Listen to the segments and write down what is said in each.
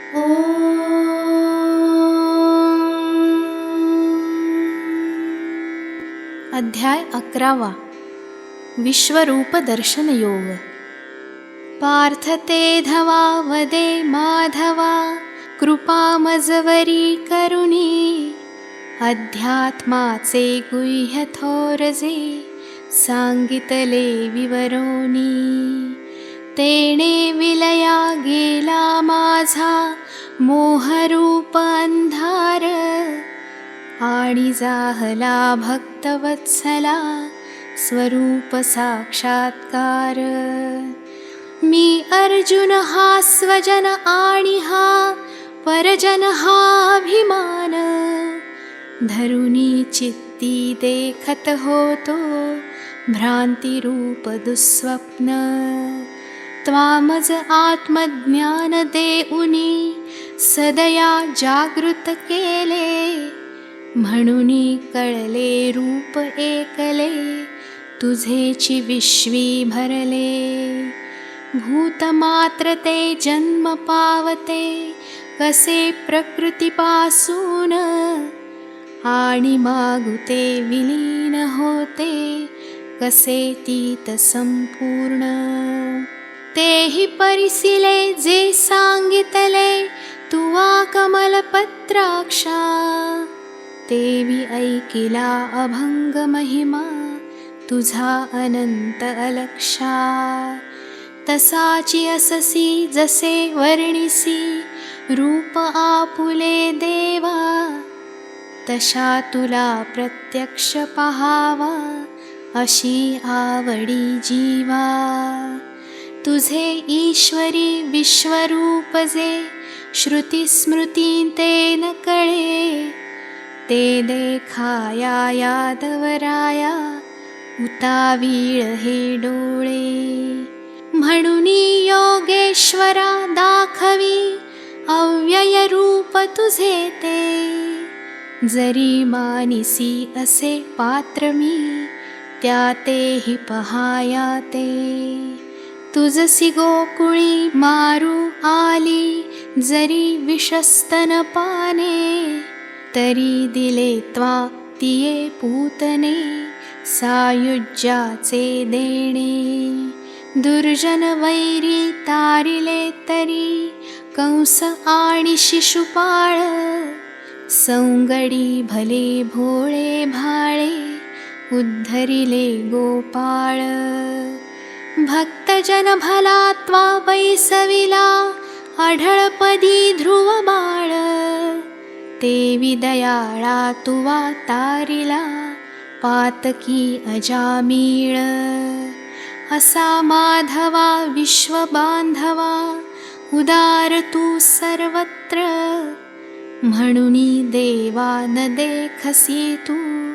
अध्याय 11 विश्वरूप दर्शन योग. पार्थ ते धवा वदे माधवा, कृपा मजवरी करुणी. अध्यात्माचे गुह्य थोरजे, सांगितले विवरोनी. तेणे विलया गेला माझा, मोहरूप अंधार. आणि जाहला भक्तवत्सला, स्वरूप साक्षात्कार. मी अर्जुन हा स्वजन आणि हा परजन हा अभिमान. धरुनी चित्ती देखत होतो, भ्रांतिरूप दुःस्वप्न. त्वामज आत्मज्ञान देऊनी, सदया जागृत केले. म्हणूनी कळले रूप एकले, तुझेची विश्वी भरले. भूतमात्र ते जन्म पावते, कसे प्रकृतीपासून. आणि मागुते विलीन होते, कसे तीत संपूर्ण. तेही परिसिले जे सांगितले, तुवा कमलपत्राक्षा. तेवी ऐकिला अभंग महिमा, तुझा अनंत अलक्षा. तसाची अससी जसे वर्णिसी, रूप आपुले देवा. तशा तुला प्रत्यक्ष पहावा, अशी आवडी जीवा. तुझे ईश्वरी विश्वरूप जे, श्रुतिस्मृती ते न कळे. ते देखाया यादवराया, उतावीळ हे डोळे. म्हणूनी योगेश्वरा दाखवी, अव्यय रूप तुझे ते. जरी मानिसी असे पात्र मी, त्या तेही पहाया ते. तुझसी गोकुळी मारू आली, जरी विषस्तन पाने. तरी दिले त्वा तिये पूतने, सायुज्याचे देणे. दुर्जन वैरी तारिले तरी, कंस आणि शिशुपाळ. सौंगडी भले भोळे भाळे, उद्धरिले गोपाळ. भक्तजन भला त्वा बैसविला, आढळपदी ध्रुव बाळ. तेवी दयाळा तुवा तारिला, पातकी अजामीळ. असा माधवा विश्वबांधवा, उदार तू सर्वत्र. म्हणूनी देवा न देखसी तू,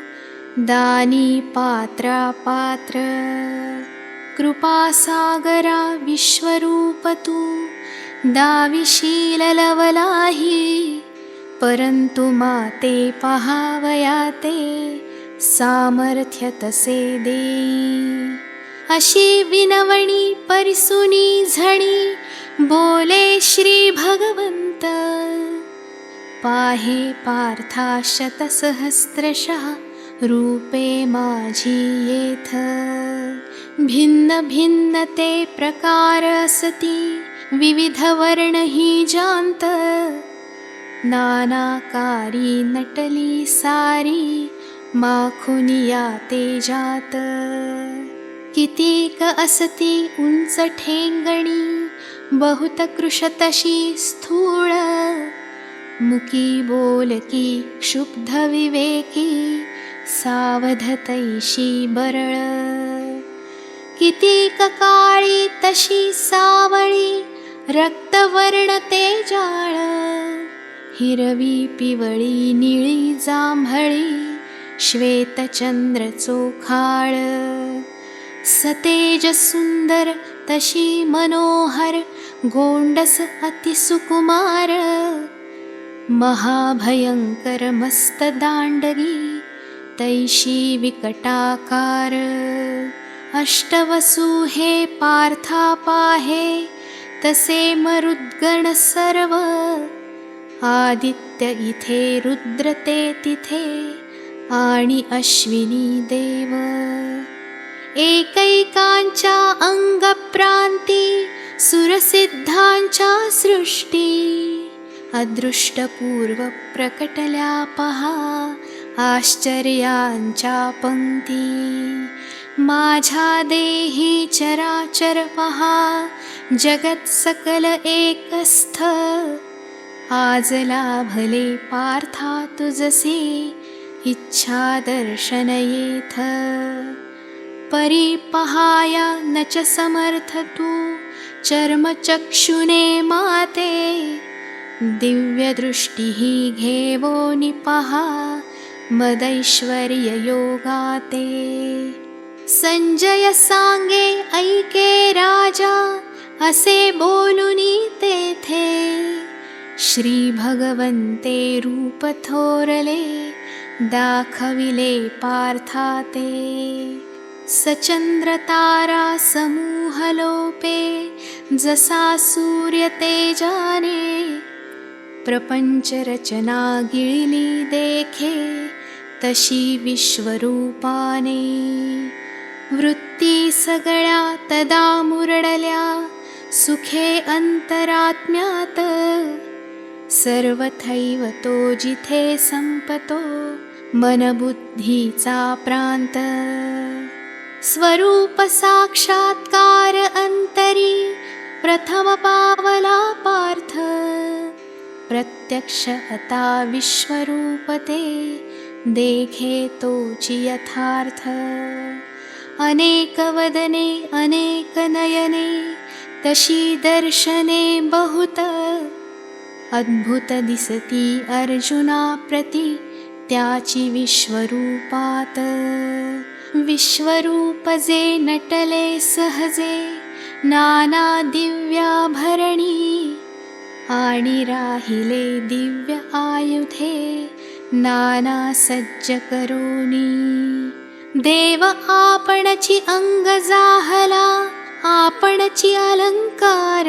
दानी पात्रापात्र. कृपासागरा विश्वरूप तू, दाविशील लवलाही. परंतु माते पहावया ते, सामर्थ्य तसे देई. अशी विनवणी परिसुनी झणी, बोले श्री भगवंत. पाहे पार्था शतसहस्रशः, रूपे माझी येथ. भिन्न भिन्न ते प्रकार असती, विविध वर्ण ही जांत. नानाकारी नटली सारी, माखुनिया ते जात. कितीक असती उंच ठेंगणी, बहुत कृशतशी स्थूळ. मुकी बोलकी क्षुब्ध विवेकी, सावधतैशी बरळ. कितीक काळी तशी सावळी, रक्तवर्ण ते जाळ. हिरवी पिवळी निळी जांभळी, श्वेतचंद्र चोखाळ. सतेज सुंदर तशी मनोहर, गोंडस अतिसुकुमार. महाभयंकर मस्त दांडगी, तैशी विकटाकार. अष्टवसु हे पार्था पाहे, तसे मरुद्गण सर्व, आदित्य इथे रुद्र ते तिथे, आणि अश्विनी देव. एकैकांच्या अंगप्रांती, सुरसिद्धांच्या सृष्टी, अदृष्टपूर्व प्रकटल्या पहा, आश्चर्यांच्या पंक्ती. माझ्या देही चराचर पहा, जगत सकल एकस्थ, आज लाभले पार्था तुझसे, इच्छा दर्शन येथ. परी पहाया न च समर्थ तू, चर्मचक्षुने माते, दिव्यदृष्टीही घेवोनी पहा, मदैश्वर्य योगाते. संजय सांगे ऐके राजा, असे बोलुनी तेथे, श्री भगवंते रूप थोरले, दाखविले पार्थाते. सचंद्र तारा समूह लोपे, जसा सूर्य तेजाने, प्रपंच रचना गिळली देखे, तशी विश्वरूपाने. वृत्ती सगळ्या तदा मुरडल्या, सुखे अंतरात्म्यात, सर्वथैव तो जिथे संपतो, मनबुद्धीचा प्रांत. स्वरूप साक्षात्कार अंतरी, प्रथम पावला पार्थ, प्रत्यक्ष आता विश्वरूपते, देखे तोची यथार्थ. अनेक वदने अनेक नयने, तशी दर्शने बहुत, अद्भुत दिसती अर्जुना प्रती, त्याची विश्वरूपात. विश्वरूप जे नटले सहजे, नाना दिव्याभरणी, आणि राहिले दिव्य आयुधे, नाना सज्ज करोनी. देव आपणची अंग जाहला, आपणची अलंकार,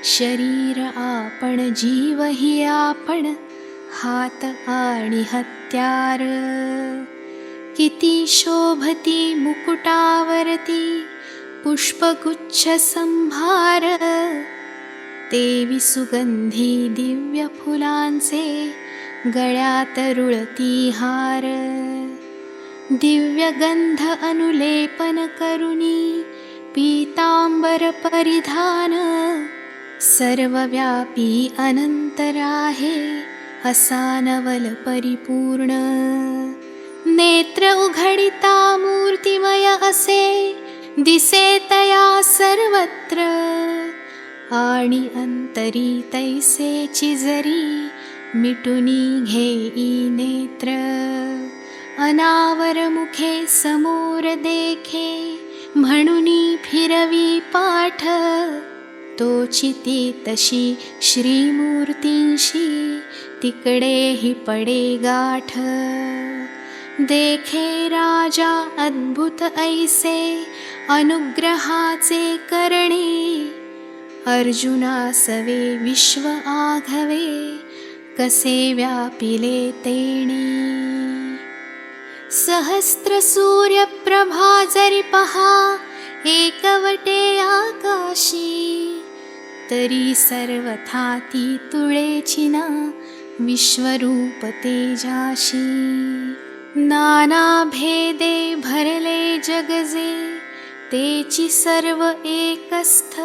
शरीर आपण जीव ही आपण, हात आणि हत्यार. किती शोभती मुकुटावरती, पुष्पगुच्छ संभार, तेवी सुगंधी दिव्य फुलांचे, गळ्यात रुळती हार. दिव्य गंध अनुलेपन करुनी, पीतांबर परिधान, सर्वव्यापी अनंतर आहे, असा नवल परिपूर्ण. नेत्र उघडिता मूर्तिमय असे, दिसे तया सर्वत्र, आणि अंतरी तैसेची जरी, मिटुनी घेई नेत्र. अनावर मुखे समोर देखे, म्हणुनी फिरवी पाठ, तोची ती तशी श्रीमूर्तींशी, तिकडेही पडे गाठ. देखे राजा अद्भुत ऐसे, अनुग्रहाचे करणे, अर्जुनासवे विश्व आघवे, कसे व्यापिले तेणे. सहस्र सूर्य प्रभा जरी पहा, एकवटे आकाशी, तरी सर्वथा ती तुळेची ना, विश्वरूप तेजाशी. नाना भेदे भरले जगजे, तेची सर्व एकस्थ,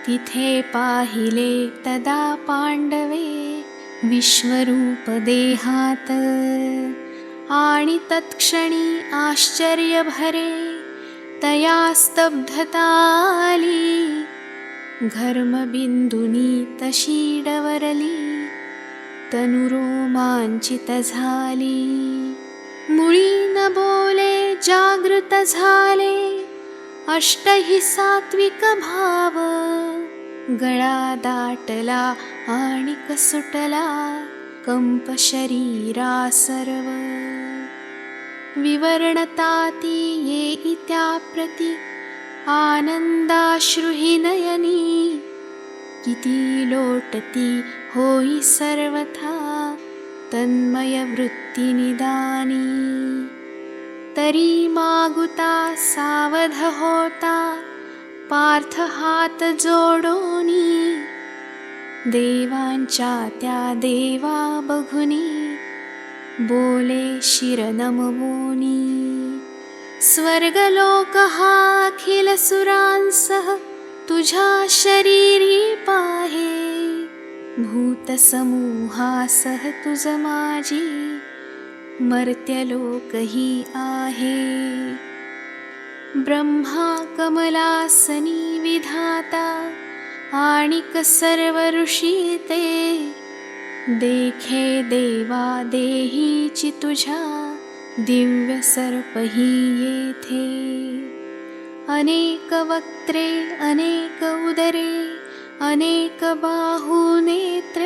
तिथे पाहिले तदा पांडवे, विश्वरूप देहात. आणि तत्क्षणी आश्चर्य भरे, तया स्तब्धता आली, घर्मबिंदुनी तशी डवरली, तनुरोमांचित झाली. मुळी न बोले जागृत झाले, अष्टही सात्विक भाव, गळा दाटला आणि कसुटला, कंप शरीरा सर्व. विवर्णता ती येई त्या प्रती, आनंदाश्रुहि नयनी, किती लोटती होई सर्वथा तन्मय वृत्ती निदानी. तरी मागुता सावध होता पार्थ हात जोडोनी, देवांच्या त्या देवा बघुनी बोले शिर नमवोनी. स्वर्गलोक हा अखिल सुरांसह तुझ्या शरीरी पाहे, भूतसमूहासह तुझ माझी मर्त्यलोकही आहे. ब्रह्मा कमलासनी विधाता आणिक सर्व ऋषी ते, देखे देवा देहीची तुझ्या दिव्य सर्पही येथे. अनेक वक्त्रे अनेक उदरे अनेक बाहू नेत्र,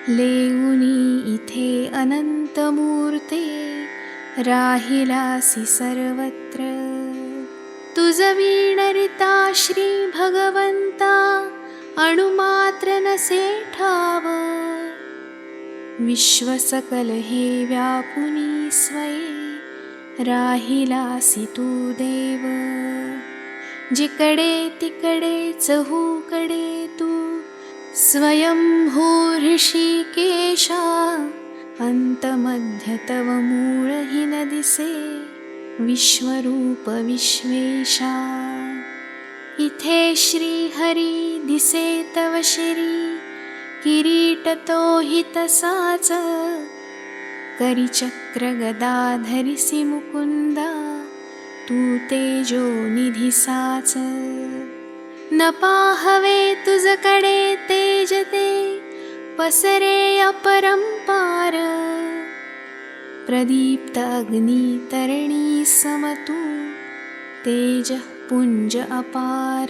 लेऊनी इथे अनंत मूर्ते राहिलासी सर्वत्र. तुझ वीणरिता श्री भगवंता अणुमात्र नसे ठाव, विश्व सकल हे व्यापुनी स्वये राहिलासी तू देव. जिकडे तिकडे चहूकडे तू स्वयंभू ऋषिकेशा, अंतमध्य तव मूळही न दिसे विश्वरूप विश्वेशा. इथे श्री हरी दिसे तव श्री, किरीट तोही तसाच, करी चक्र गदा धरिसी मुकुंदा, तू तेजो निधिसाच. न पाहवे तुझकडे तेज ते पसरे अपरंपार, प्रदीप्त अग्नी तरणी समतू तेज पुंज अपार.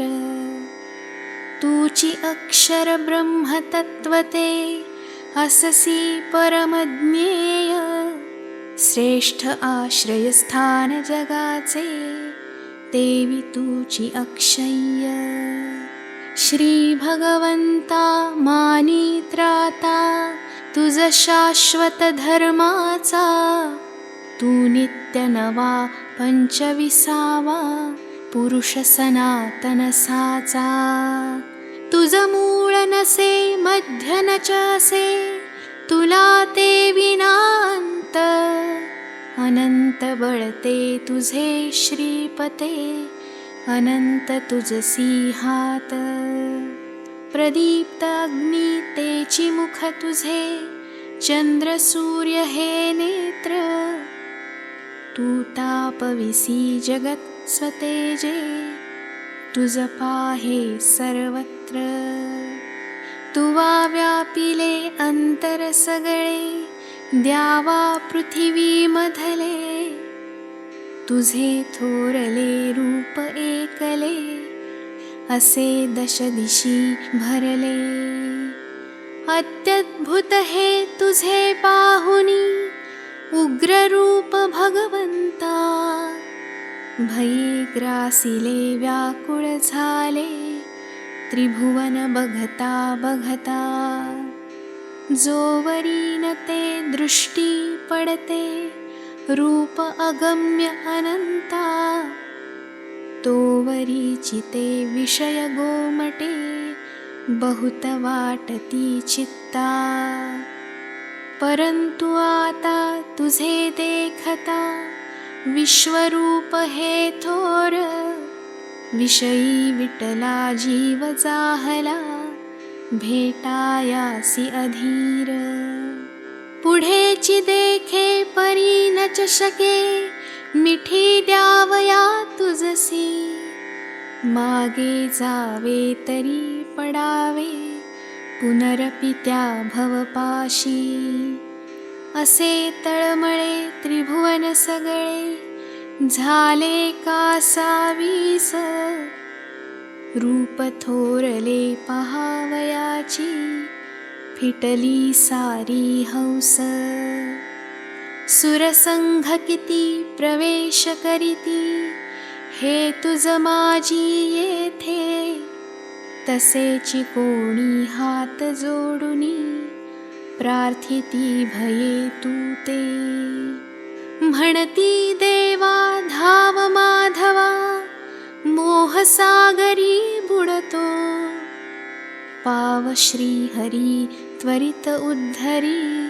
तूची अक्षर ब्रह्मतत्वते अससी परमज्ञेय, श्रेष्ठ आश्रयस्थान जगाचे देवी तूची अक्षय्य. श्री भगवंता मानी त्राता तुझ शाश्वत धर्माचा, तू नित्य नवा पंचविसावा पुरुष सनातन साचा. तुझ मूळ नसे मध्य न असे, तुला ते विनांत अनंत बळते तुझे श्रीपते, अनंत तुझसी हात. प्रदीप्त अग्नी तेची मुख तुझे, चंद्र सूर्य हे नेत्र, तू तापविसी जगत स्वतेजे, तुझ पाहे सर्वत्र. तुवा व्यापिले अंतर सगळे, द्यावा पृथ्वी मधले, तुझे थोरले रूप एकले, असे दश दिशी भरले. अत्यद्भुत हे तुझे पाहुनी, उग्र रूप भगवंता, भये ग्रासिले व्याकुळ झाले, त्रिभुवन बघता बघता. जोवरी न ते दृष्टी पडते, रूप अगम्य अनंता, तोवरीची ते विषय गोमटे, बहुत वाटती चित्ता. परंतु आता तुझे देखता, विश्वरूप हे थोर, विषयी विटला जीव जाहला, भेटायासी अधीर. पुढेची देखे परी न चशके, मिठी द्यावया तुझसी, मागे जावे तरी पडावे, पुनरपि त्या भवपाशी. असे तळमळे त्रिभुवन सगळे, झाले कासावीस, रूप थोरले पहावयाची, फिटली सारी हंस. सुरसंघ किती प्रवेश करीती, हे तुझ माझी येथे, तसेची कोणी हात जोडुनी, प्रार्थिती भये तू ते. म्हणती देवा धाव माधवा, मोहसागरी बुडतो, पाव श्रीहरी त्वरित उद्धरी,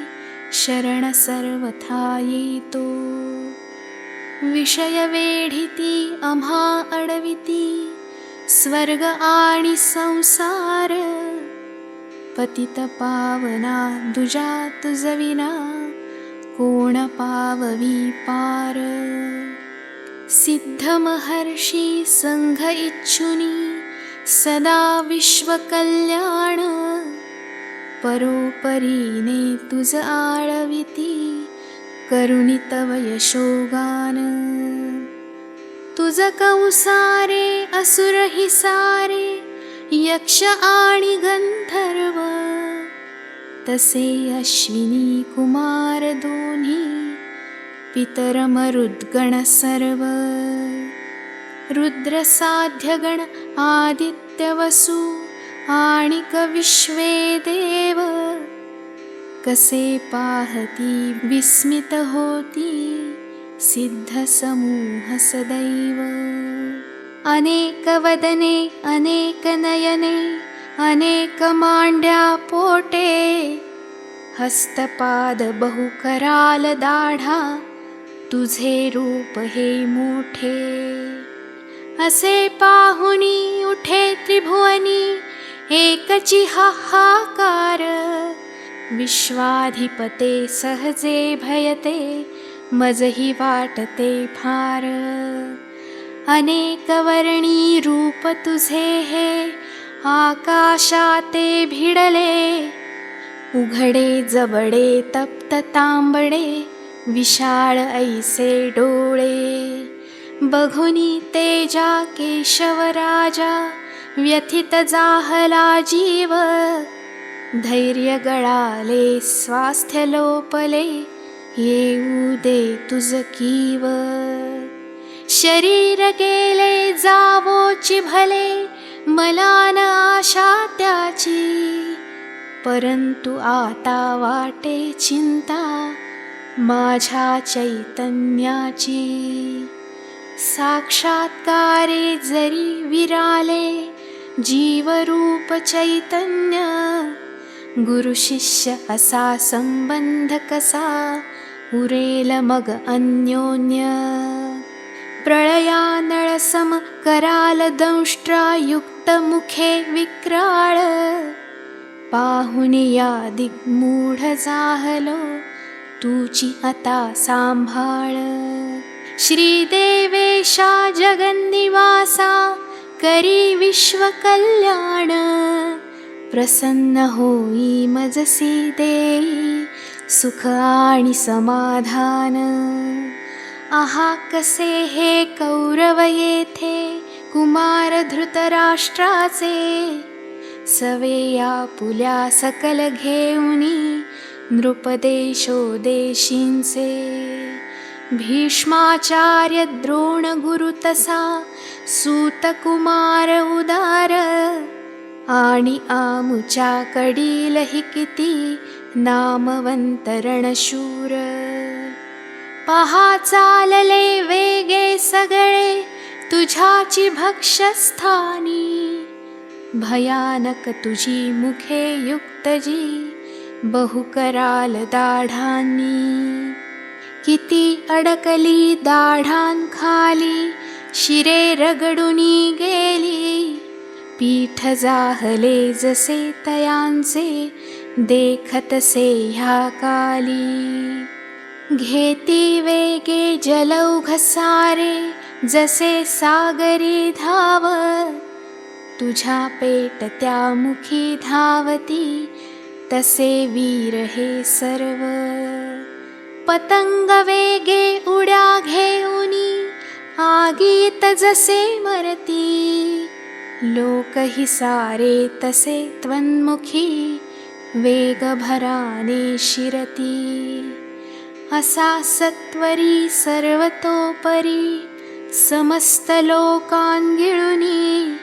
शरण सर्वथा येतो. विषय वेढिती आम्हा अडविती, स्वर्ग आणि संसार, पतित पावना दुजा तुझविना, कोण पाववी पार. सिद्ध महर्षी संघ इच्छुनी, सदा विश्वकल्याण, परोपरीने तुझ आळविती, करुणी तव यशोगान. तुझ कंसारे असुरहि सारे, यक्ष आणि गंधर्व, तसे अश्विनी कुमार दोन्ही, पितर मरुद्गण सर्व. रुद्र साध्यगण आदित्य वसु, आणिक विश्वे देव, कसे पाहती विस्मित होती, सिद्ध समूह सदैव. अनेक वदने अनेक नयने, अनेक मांड्या पोटे, हस्तपाद बहु कराल दाढा, तुझे रूप हे मोठे. असे पाहुनी उठे त्रिभुवनी, एकची हाहाकार, विश्वाधिपते सहजे भयते, मजही वाटते फार. अनेक वर्णी रूप तुझे हे, आकाशाते भिडले, उघडे जबडे तप्त तांबडे, विशाळ ऐसे डोळे. बघुनी तेजा केशवराजा, व्यथित जाहला जीव, धैर्य गळाले स्वास्थ्य लोपले, येऊ दे तुझ कीव. शरीर गेले जावोची भले, मला न आशा त्याची, परंतु आता वाटे चिंता, माझ्या चैतन्याची. साक्षात्कारे जरी विराले, जीवरूप चैतन्य, गुरु शिष्य असा संबंध कसा, उरेल मग अन्योन्य. प्रळयानळ सम कराल दंष्ट्रायुक्त मुखे विक्राळ, पाहुनी या दिग्मूढ जाहलो, तुची आता सांभाळ. श्रीदेवेशा जगन्निवासा, करी विश्वकल्याण, प्रसन्न होई मजसी देई, सुख आणि समाधान. आहा कसे हे कौरव येथे, कुमार धृतराष्ट्राचे, सवे आपुल्या सकल घेऊनी, नृपदेशो देशींचे. भीष्माचार्य द्रोण गुरु तसा, सूत कुमार उदार, आणि आमुच्या कडीलहि किती, नामवंत रणशूर. पहा चालले वेगे सगळे, तुझ्याची भक्षस्थानी, भयानक तुझी मुखे युक्त जी, बहु कराल दाढांनी. किती अडकली दाढांखाली, शिरे रगडुनी गेली, पीठ जाहले जसे तयांचे, देखतसे ह्या काली. घेती वेगे जलौघ सारे, जसे सागरी धाव, तुझ्या पेटत्या मुखी धावती, तसे वीर हे सर्व. पतंग वेगे उड्या घेऊनी, आगीत जसे मरती, लोकही सारे तसे त्वन्मुखी, वेग भराने शिरती. असा सत्वरी सर्वतोपरी, समस्त लोकांगिळुनी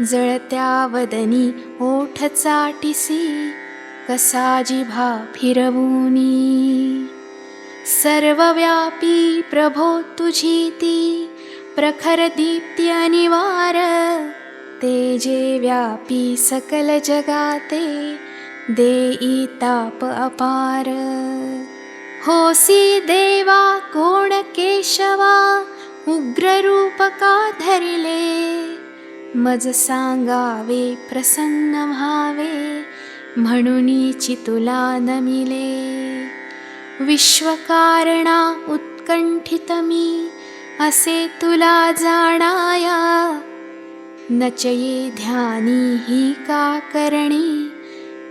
जळत्या वदनी ओठ चाटिसी कसा जिभा फिरवूनी सर्वव्यापी प्रभो तुझी ती प्रखर दीप्ती अनिवार तेजे व्यापी सकल जगाते देई ताप अपार होसी देवा कोण केशवा उग्ररूप का धरिले मज सांगावे प्रसन्न व्हावे म्हणूनीची तुला नमिले विश्वकारणा उत्कंठित मी असे तुला जाणाया नचये ध्यानी ही का करणी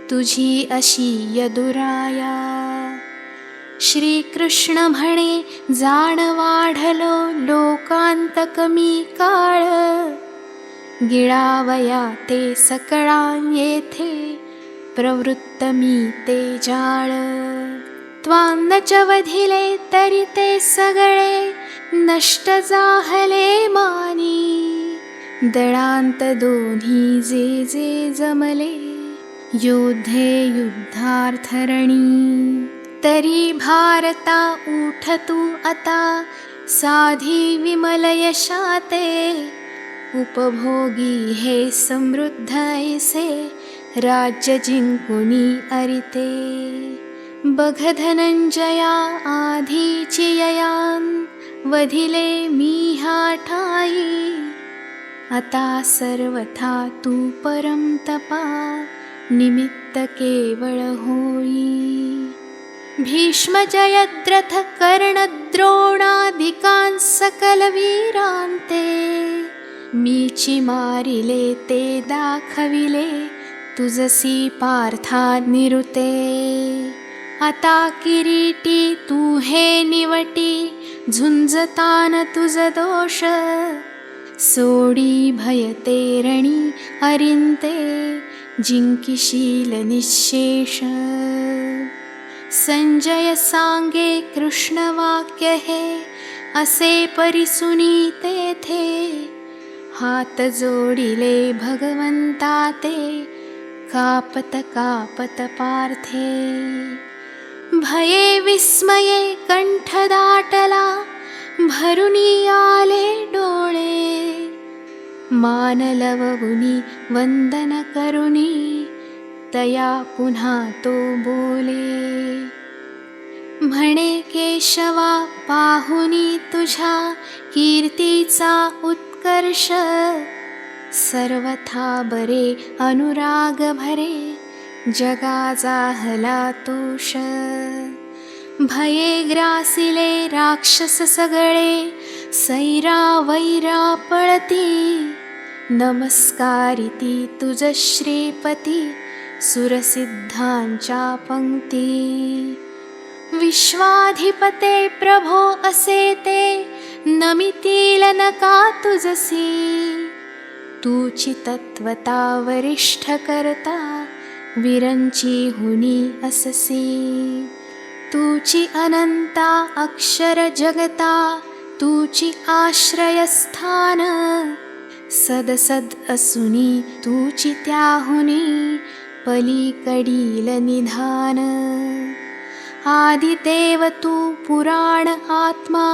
तुझी अशी यदुराया श्रीकृष्ण म्हणे जाण वाढलो लोकांत कमी काळ गिळावया ते सकळा येथे प्रवृत्त मी ते जाळ त्वान्न च वधिले तरी ते सगळे नष्ट जाहले मानी दळांत दोन्ही जे जे जमले योद्धे युद्धार्थरणी तरी भारता उठ तू आता साधी विमल यशाते उपभोगी हे समृद्ध ऐसे राज्य जिंकुनी अरिते बघ धनंजया आधीची ययान वधिले मी हा ठाई आता सर्वथा तू परम तपा निमित्त केवळ होई भीष्म जयद्रथ कर्ण द्रोणादिकां सकल वीरांते मीची मारिले ते दाखविले तुझसी पार्था निरुते आता किरीटी तू हे निवटी झुंजतान तुझ दोष सोडी भयते रणी अरिंते जिंकिशील निःशेष संजय सांगे कृष्ण वाक्य हे असे परिसुनी तेथे हात जोडिले भगवंता ते कापत कापत पार्थे भये विस्मये कंठ दाटला भरुनी आले डोळे मान लववुनी वंदन करुनी तया पुन्हा तो बोले म्हणे केशवा पाहुनी तुझ्या कीर्तीचा उत्कर्ष सर्वथा बरे अनुराग भरे जगा जाहला तोष भये ग्रासिले राक्षस सगळे सैरा वैरा पळती नमस्कारिती तुझ श्रीपती सुरसिद्धांच्या पंक्ती विश्वाधिपते प्रभो असे ते नमितील नका तुझसी तूची तत्वता वरिष्ठ करता विरंची हुनी अससी तूची अनंता अक्षर जगता तूची आश्रयस्थान सदसद असुनी तूची त्याहुनी पलीकडील निधान आदिदेव तू पुराण आत्मा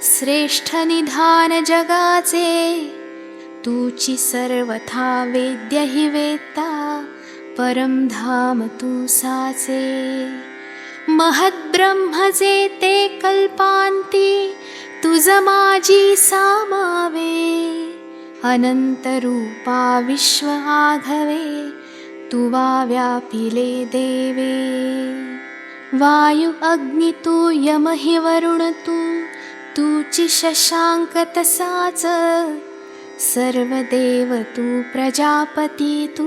श्रेष्ठ निधान जगाचे तूची सर्वथा वेद्य हि वेत्ता परमधाम तू साचे महद्ब्रह्म जे ते कल्पांती तुझ माझी सामावे अनंत रूपा विश्व आघवे तुवा व्यापिले देवे वायु अग्नि तू यम हि वरुण तू तूची शशांक तसाच सर्व देव तू प्रजापती तू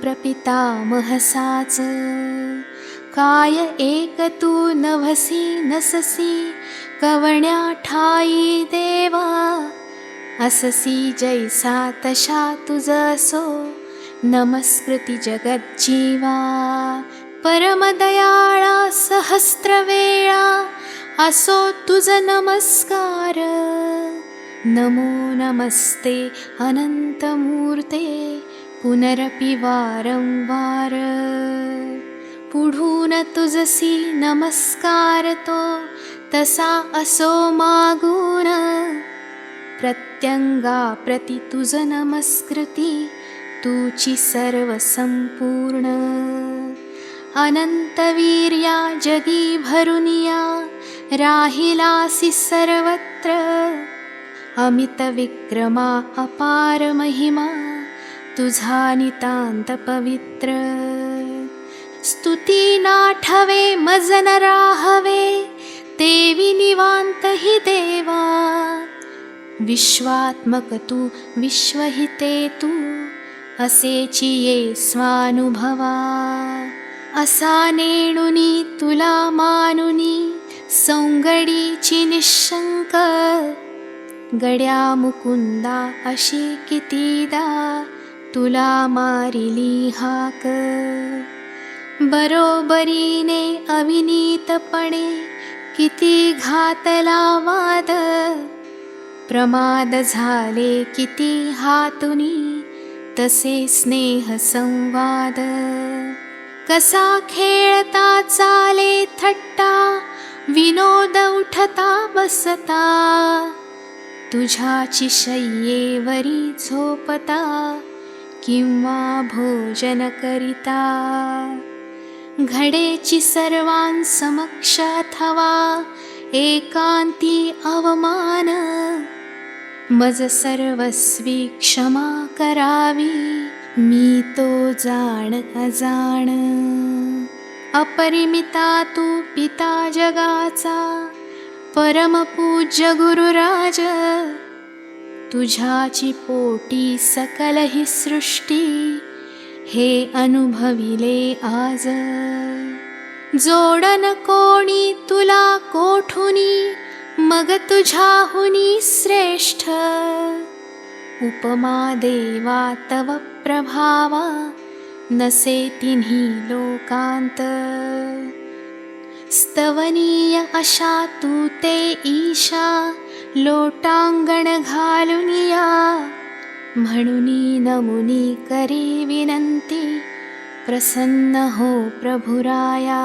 प्रपितामह साच काय एक तू नभसी नससी कवण्या ठाई देवा अससी जैसा तशा तुझ असो नमस्कृती जगज्जीवा परमदयाळा सहस्रवेळा असो तुझ नमस्कार. नमो नमस्ते अनंतमूर्ते, पुनरपि वारंवार. पुढून तुझसी नमस्कार तो, तसा असो मागून. प्रत्यंगा प्रति तुझ नमस्कृती, तुची सर्व संपूर्ण. अनंतवीर्या जगी भरुनिया, राहिलासी सर्वत्र. अमित विक्रमा अपार महिमा, तुझा नितांत पवित्र. स्तुती नाठवे मज न राहवे, तेवी निवांत हि देवा. विश्वात्मक तू विश्वहिते तू, असेची ये स्वानुभवा. असा नेणुनी तुला मानुनी, सौंगडीची निशंक. गड्या मुकुंदा अशी कितीदा, तुला मारिली हाक. बरोबरीने अविनीतपणे, किती घातला वाद. प्रमाद झाले किती हातुनी, तसे स्नेह संवाद. कसा खेळता चाले थट्टा, विनोद उठता बसता. तुझ्याची शय्येवरी झोपता, किंवा भोजन करिता. घडेची सर्वांसमक्ष अथवा, एकांती अवमान. मज सर्वस्वी क्षमा करावी, मी तो जाण अजाण. अपरिमिता तू पिता जगाचा, परमपूज्य गुरुराज. तुझ्याची पोटी सकल ही सृष्टी, हे अनुभविले आज. जोडन कोणी तुला कोठुनी, मग तुझ्याहुनी श्रेष्ठ. उपमा देवा तव प्रभावा, नसे तिन्ही लोकांत. स्तवनीय अशा तू ते ईशा, लोटांगण घालुनिया. म्हणुनी नमुनी करी विनंती, प्रसन्न हो प्रभुराया.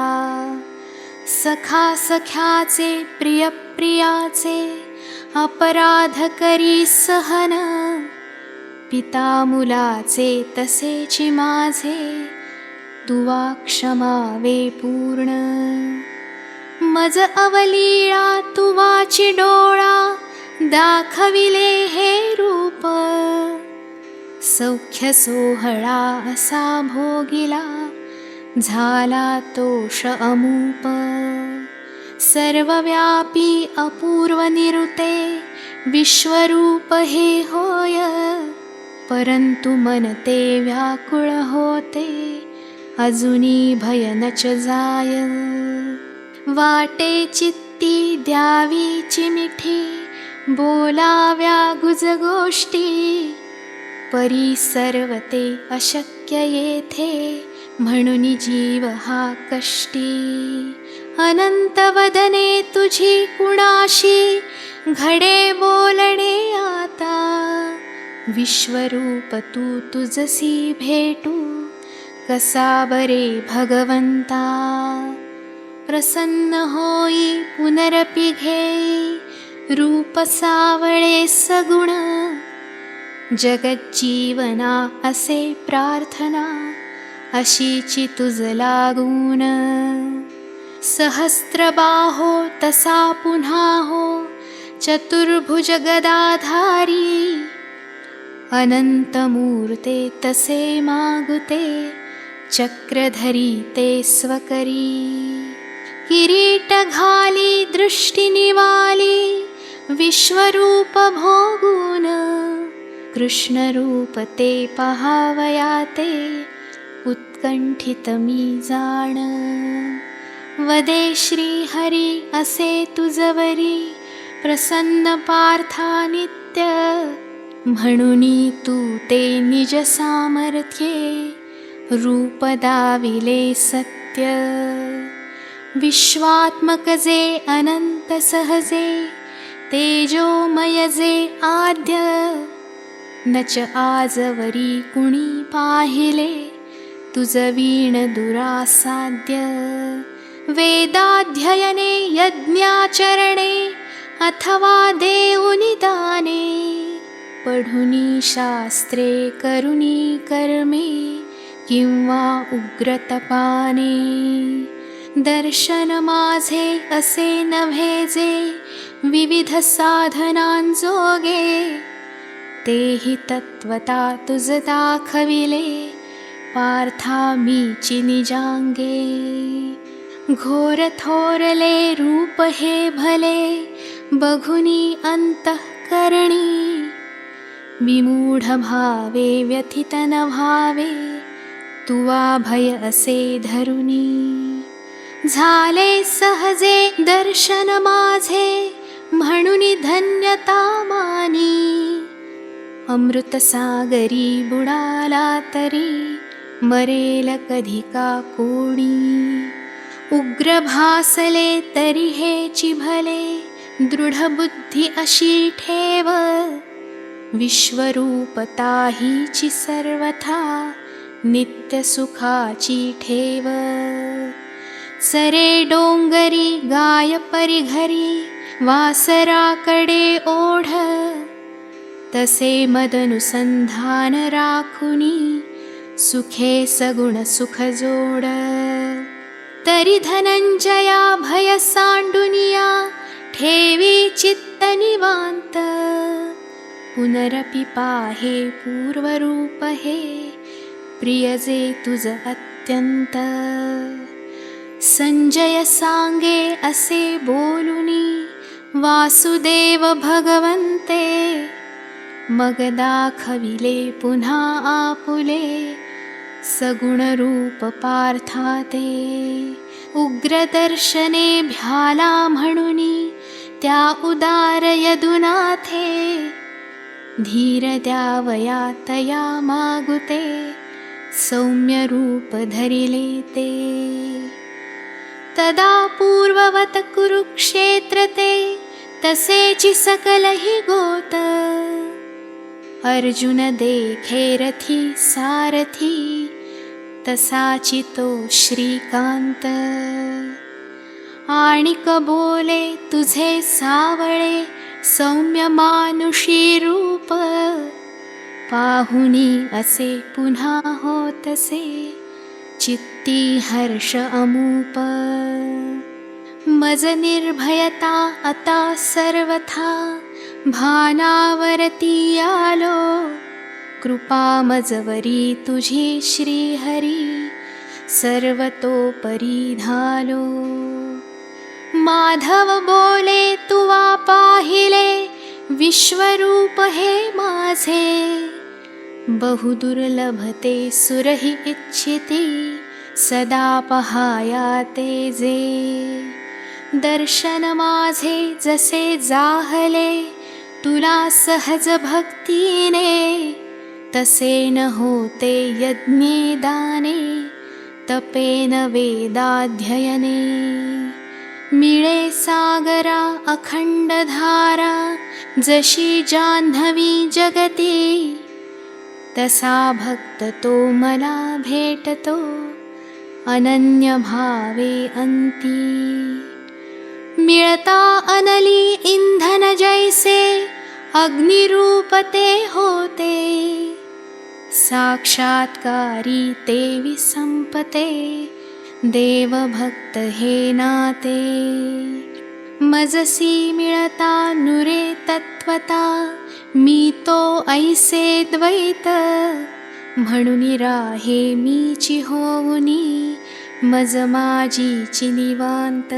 सखा सख्याचे प्रिय प्रियाचे, अपराध करी सहन. पिता मुलाचे तसेची माझे, तुवा क्षमावे पूर्ण. मज अवलीळा तुवाची डोळा, दाखविले हे रूप. सौख्य सोहळा असा भोगिला, झाला तोष अमूप. सर्वव्यापी अपूर्व निरुते, विश्वरूप हे होय. परंतु मनते व्याकुळ होते, अजुनी भयनच जाय. वाटे चित्ती द्यावीची मिठी, बोलाव्या गुज गोष्टी. परी सर्वते अशक्य येथे, म्हणून जीव हा कष्टी. अनंत वदने तुझी कुणाशी, घडे बोलणे आता. विश्वरूप तू तुझसी भेटू, कसा बरे भगवंता. प्रसन्न होई पुनरपि घेई, रूप सावळे सगुण. जगज्जीवना असे प्रार्थना, अशीची तुझ लागून. सहस्त्रबाहो तसा पुन्हा हो, चतुर्भुज गदाधारी. अनंतमूर्ते तसे मागुते, चक्रधरी ते स्वकरी. किरीट घाली दृष्टी निवाली, विश्वरूप भोगून. कृष्णरूप ते पहावयाते, उत्कंठित मी जाण. वदे श्री हरी असे तुझवरी, प्रसन्न पार्था नित्य. म्हणूनी तू ते निज सामर्थ्ये, रूप दाविले सत्य. विश्वात्मक जे अनंत सहजे, तेजोमय जे आद्य, नच आजवरी कुणी पाहिले, तुझ वीण दुरासाद्य. वेदाध्ययने यज्ञाचरणे, अथवा देऊनी दाने, पढुनी शास्त्रे करुनी कर्मे, किंवा उग्रतपाने. दर्शन माझे असे नव्हे जे, विविध साधनांजोगे, तेही तत्वता तुझ दाखविले, पार्था मीची निजांगे. घोर थोरले रूप हे भले, बघुनी अंतःकरणी, विमूढ भावे व्यथित न भावे, तुवा भय असे धरुनी. झाले सहजे दर्शन माझे, म्हणुनी धन्यता मानी. अमृत सागरी बुडाला तरी, मरेल कधी का कोणी. उग्र भासले तरी हेची भले, दृढ बुद्धी अशी ठेव. विश्वरूपता हीची सर्वथा, नित्य सुखाची ठेव. सरे डोंगरी गाय परिघरी, वासराकडे ओढ, तसे मदनुसंधान राखुनी, सुखे सगुण सुख जोड. तरी धनंजया भय सांडुनिया, ठेवी चित्त निवांत. पुनरपि पाहे पूर्वरूप हे, प्रिय जे तुझ अत्यंत. संजय सांगे असे बोलुनी, वासुदेव भगवंते, मग दाखविले पुन्हा आपुले, सगुण रूप पार्था ते. उग्र दर्शने भ्याला म्हणुनी, त्या उदार यदुनाथे, धीर द्यावया तया मागुते, सौम्य रूप धरिले ते. तदा पूर्ववत कुरुक्षेत्र ते, तसेची सकलहि गोत. अर्जुन देखे रथी सारथी, तसाची तो श्रीकांत. आणिक बोले तुझे सावळे, सौम्य मानुषी रूप. पाहुनी असे पुन्हा होतसे, चित्ती हर्ष अमूप. मज निर्भयता आता सर्वथा, भानावरती आलो. कृपा मजवरी तुझी श्रीहरी, सर्वतोपरी धालो. माधव बोले तुवा पाहिले, विश्वरूप हे माझे. बहुदुर्लभते सुरहि इच्छिती, सदा पहाया ते जे. दर्शन माझे जसे जाहले, तुला सहज भक्तीने. तसे न होते यज्ञे दाने, तपेन वेदाध्ययने. मिळे सागरा अखंड धारा, जशी जान्हवी जगती. तसा भक्त तो मला भेटतो, अनन्य भावे अंती. मिळता अनली इंधन जैसे, अग्निरूप ते होते. साक्षात्कारी ते विसंपते, देवभक्त हे नाते. मजसी मिळता नुरे तत्वता, मी तो ऐसे द्वैत. म्हणून राहे मीची होऊनी, मज माझीची निवांत.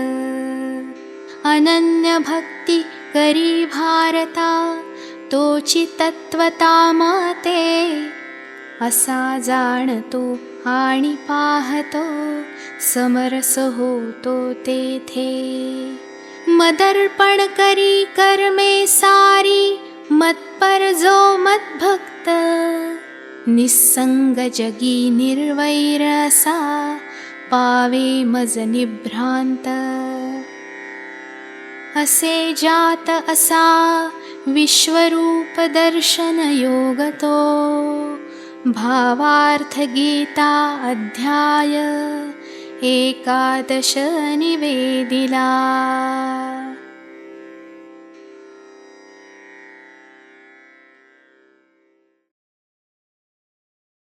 अनन्य भक्ती करी भारता, तोची तत्वता माते. असा जाणतो आणि पाहतो, समरस होतो तेथे. मदर्पण करी कर्मे सारी, मत्पर जो मद्भक्त. निस्संग जगी निर्वैर असा, पावे मज निभ्रांत। असे जात असा विश्वरूप दर्शन योगतो, भावार्थ गीता अध्याय 11 निवेदिला।